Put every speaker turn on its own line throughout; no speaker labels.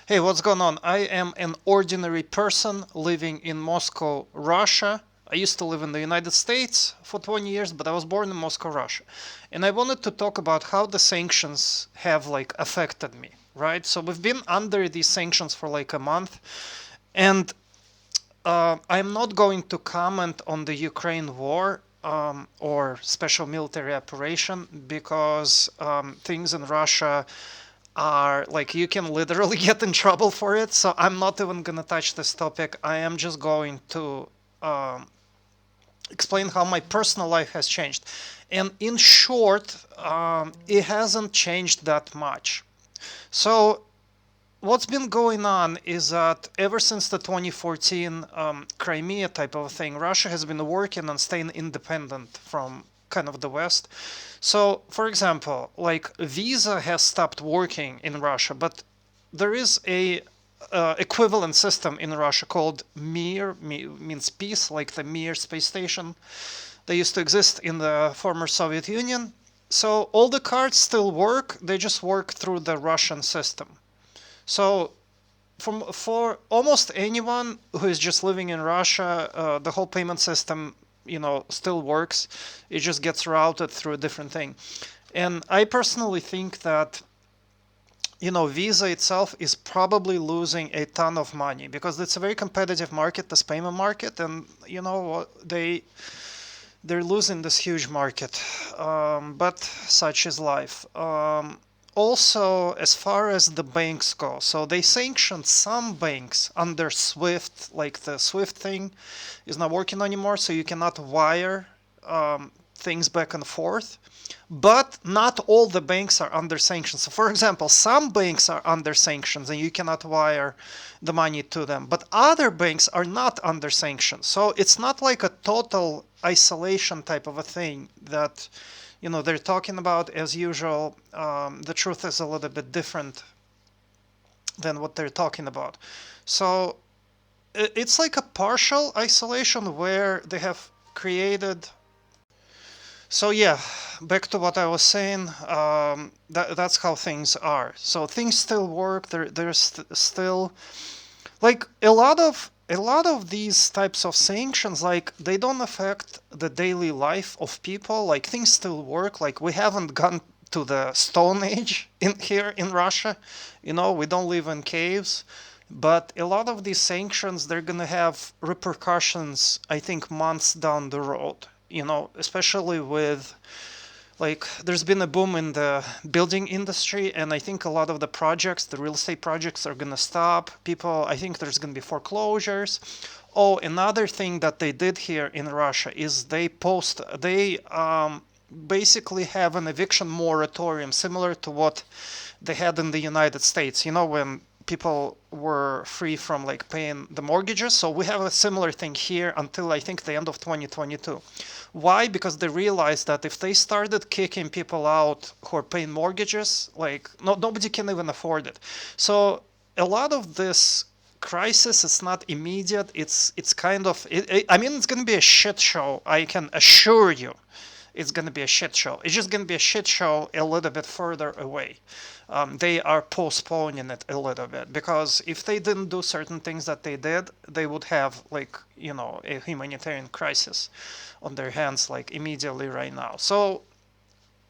Hey, what's going on? I am an ordinary person living in Moscow, Russia. I used to live in the United States for 20 years, but I was born in Moscow, Russia. And I wanted to talk about how the sanctions have affected me, right? So we've been under these sanctions for like a month, and I'm not going to comment on the Ukraine war or special military operation because things in Russia are like you can literally get in trouble for it. So I'm not even gonna touch this topic. I am just going to um, explain how my personal life has changed. And in short, it hasn't changed that much. So what's been going on is that ever since the 2014 Crimea type of thing, Russia has been working on staying independent from kind of the West. So, for example, like Visa has stopped working in Russia, but there is a equivalent system in Russia called Mir, means peace, like the Mir space station. They used to exist in the former Soviet Union. So all the cards still work, they just work through the Russian system. So for almost anyone who is just living in Russia, the whole payment system, still works. It just gets routed through a different thing. And I personally think that, Visa itself is probably losing a ton of money because it's a very competitive market, this payment market, and they're losing this huge market. But such is life. Also, as far as the banks go, so they sanctioned some banks under SWIFT, like the SWIFT thing is not working anymore, so you cannot wire things back and forth. But not all the banks are under sanctions. So, for example, some banks are under sanctions and you cannot wire the money to them, but other banks are not under sanctions. So it's not like a total isolation type of a thing that they're talking about. As usual, the truth is a little bit different than what they're talking about. So it's like a partial isolation where they have created. So yeah, back to what I was saying. That's how things are. So things still work. There's still like a lot of these types of sanctions, like they don't affect the daily life of people. Like things still work. Like we haven't gone to the stone age in here in Russia. We don't live in caves. But a lot of these sanctions, they're gonna have repercussions, I think, months down the road. Especially with like there's been a boom in the building industry, and I think a lot of the real estate projects are going to stop. I think there's going to be foreclosures. Oh, another thing that they did here in Russia is they basically have an eviction moratorium similar to what they had in the United States, when people were free from like paying the mortgages. So we have a similar thing here until I think the end of 2022. Why? Because they realized that if they started kicking people out who are paying mortgages, like nobody can even afford it. So a lot of this crisis is not immediate. It's kind of I mean, it's going to be a shit show. I can assure you it's going to be a shit show. It's just going to be a shit show a little bit further away. They are postponing it a little bit because if they didn't do certain things that they did, they would have a humanitarian crisis on their hands like immediately right now. So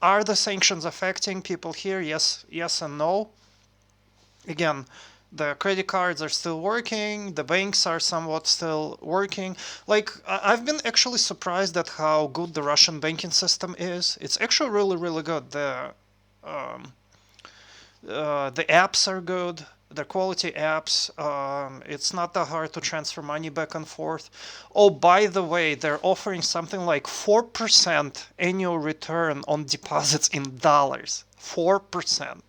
are the sanctions affecting people here? Yes and no. Again, the credit cards are still working, the banks are somewhat still working. Like I've been actually surprised at how good the Russian banking system is. It's actually really, really good. Um, the apps are good. They're quality apps. It's not that hard to transfer money back and forth. Oh, by the way, they're offering something like 4% annual return on deposits in dollars. 4%.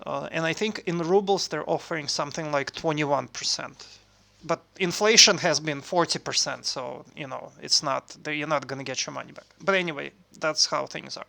And I think in rubles they're offering something like 21%. But inflation has been 40%, so it's not you're not going to get your money back. But anyway, that's how things are.